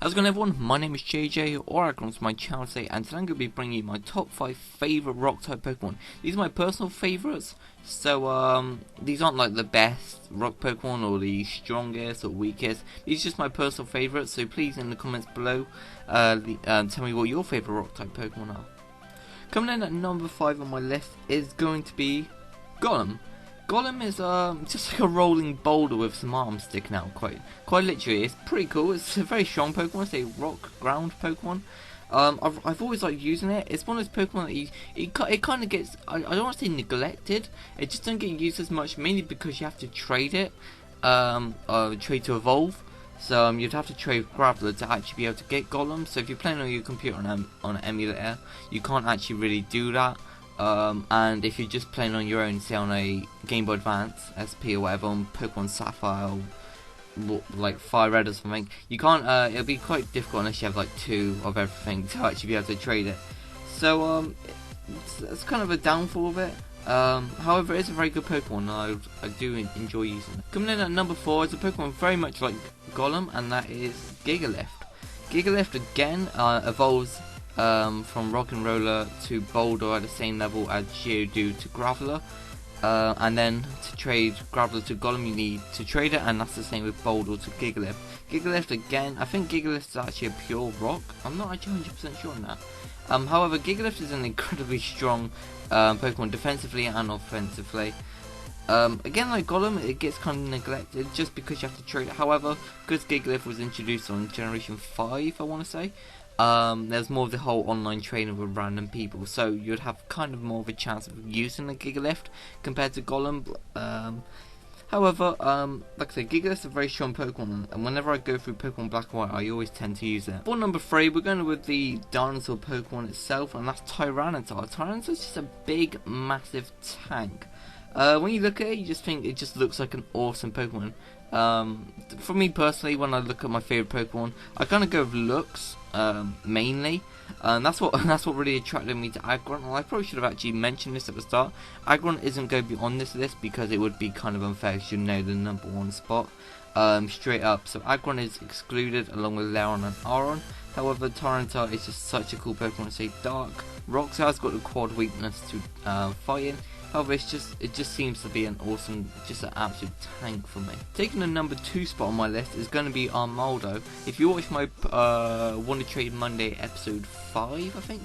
How's it going, everyone? My name is JJ, or welcome to my channel today, and today I'm going to be bringing you my top 5 favourite rock type Pokemon. These are my personal favourites, so these aren't like the best rock Pokemon or the strongest or weakest. These are just my personal favourites, so please in the comments below tell me what your favourite rock type Pokemon are. Coming in at number 5 on my list is going to be Golem. Golem is just like a rolling boulder with some arms sticking out, quite literally. It's pretty cool. It's a very strong Pokemon. It's a rock ground Pokemon. I've always liked using it. It's one of those Pokemon that it kind of gets, I don't want to say neglected. It just doesn't get used as much, mainly because you have to trade it, trade to evolve. So you'd have to trade Graveler to actually be able to get Golem. So if you're playing on your computer on an emulator, you can't actually really do that. And if you're just playing on your own, say on a Game Boy Advance SP or whatever, on Pokemon Sapphire or like Fire Red or something, you can't. It'll be quite difficult unless you have like 2 of everything to actually be able to trade it. So it's kind of a downfall of it. However, it's a very good Pokemon, and I do enjoy using it. Coming in at number 4 is a Pokemon very much like Golem, and that is Gigalith. Gigalith again evolves from Rock'n'Roller to Boulder at the same level as Geodude to Graveler, and then to trade Graveler to Golem you need to trade it, and that's the same with Boulder to Gigalith. Gigalith again, I think Gigalith is actually a pure rock. I'm not actually 100% sure on that. However, Gigalith is an incredibly strong Pokemon defensively and offensively. Again, like Golem, it gets kind of neglected just because you have to trade it. However, because Gigalith was introduced on Generation 5, I want to say, there's more of the whole online trading with random people, so you'd have kind of more of a chance of using the Gigalith compared to Golem. However, like I said, Gigalith is a very strong Pokemon, and whenever I go through Pokemon Black and White, I always tend to use it. For number 3, we're going with the dinosaur Pokemon itself, and that's Tyranitar. Tyranitar is just a big, massive tank. When you look at it, you just think it just looks like an awesome Pokemon. For me personally, when I look at my favourite Pokemon, I kind of go with looks, mainly. That's what really attracted me to Aggron. Well, I probably should have actually mentioned this at the start. Aggron isn't going to be on this list because it would be kind of unfair because you know the number 1 spot straight up. So Aggron is excluded along with Lairon and Aron. However, Tyranitar is just such a cool Pokemon. It's a dark rock, so it's got the quad weakness to fighting. However, it just seems to be an awesome, just an absolute tank for me. Taking the number 2 spot on my list is going to be Armaldo. If you watch my Want to Trade Monday episode 5, I think,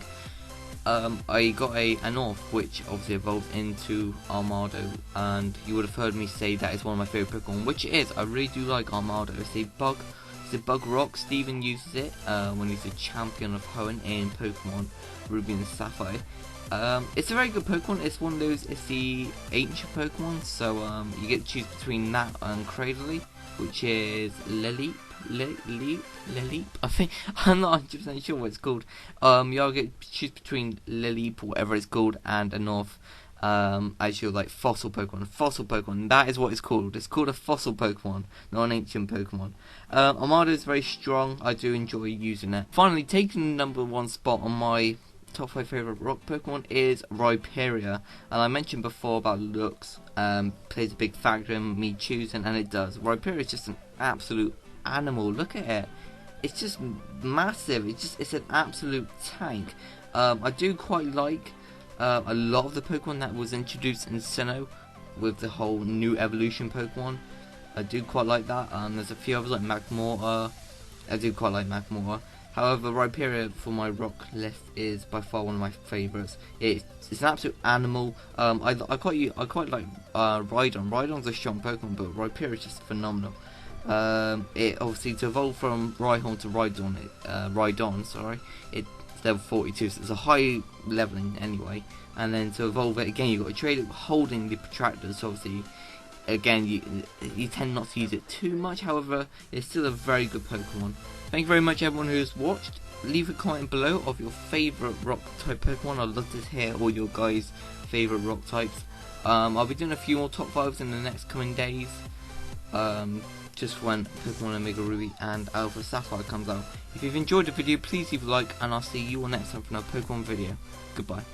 I got an Orf, which obviously evolved into Armaldo, and you would have heard me say that is one of my favourite Pokemon, which it is. I really do like Armaldo. It's a bug rock. Steven uses it when he's a champion of Hoenn in Pokemon Ruby and Sapphire. It's a very good Pokemon. It's one of those, it's the ancient Pokemon, so you get to choose between that and Cradily, which is Lileep, I think. I'm not 100% sure what it's called. You get to choose between Lileep, or whatever it's called, and a North, as your like fossil Pokemon. That is what it's called. It's called a fossil Pokemon, not an ancient Pokemon. Armaldo is very strong. I do enjoy using it. Finally, taking the number 1 spot on my top 5 favourite rock Pokemon is Rhyperior, and I mentioned before about looks plays a big factor in me choosing, and it does. Rhyperior is just an absolute animal. Look at it, it's just massive. It's an absolute tank. I do quite like a lot of the Pokemon that was introduced in Sinnoh with the whole new evolution Pokemon. I do quite like that. There's a few others like Magmortar. I do quite like Magmortar. However, Rhyperior for my rock list is by far one of my favourites. It's an absolute animal. I quite like Rhydon. Rhydon's a strong Pokemon, but Rhyperior is just phenomenal. It obviously, to evolve from Rhyhorn to Rhydon, sorry, it's level 42, so it's a high leveling anyway. And then to evolve it again, you've got to trade it holding the Protractors. So obviously, again, you tend not to use it too much. However, it's still a very good Pokemon. Thank you very much, everyone who's watched. Leave a comment below of your favourite rock type Pokemon. I'd love to hear all your guys' favourite rock types. I'll be doing a few more top 5s in the next coming days, just when Pokemon Omega Ruby and Alpha Sapphire comes out. If you've enjoyed the video, please leave a like, and I'll see you all next time for another Pokemon video. Goodbye.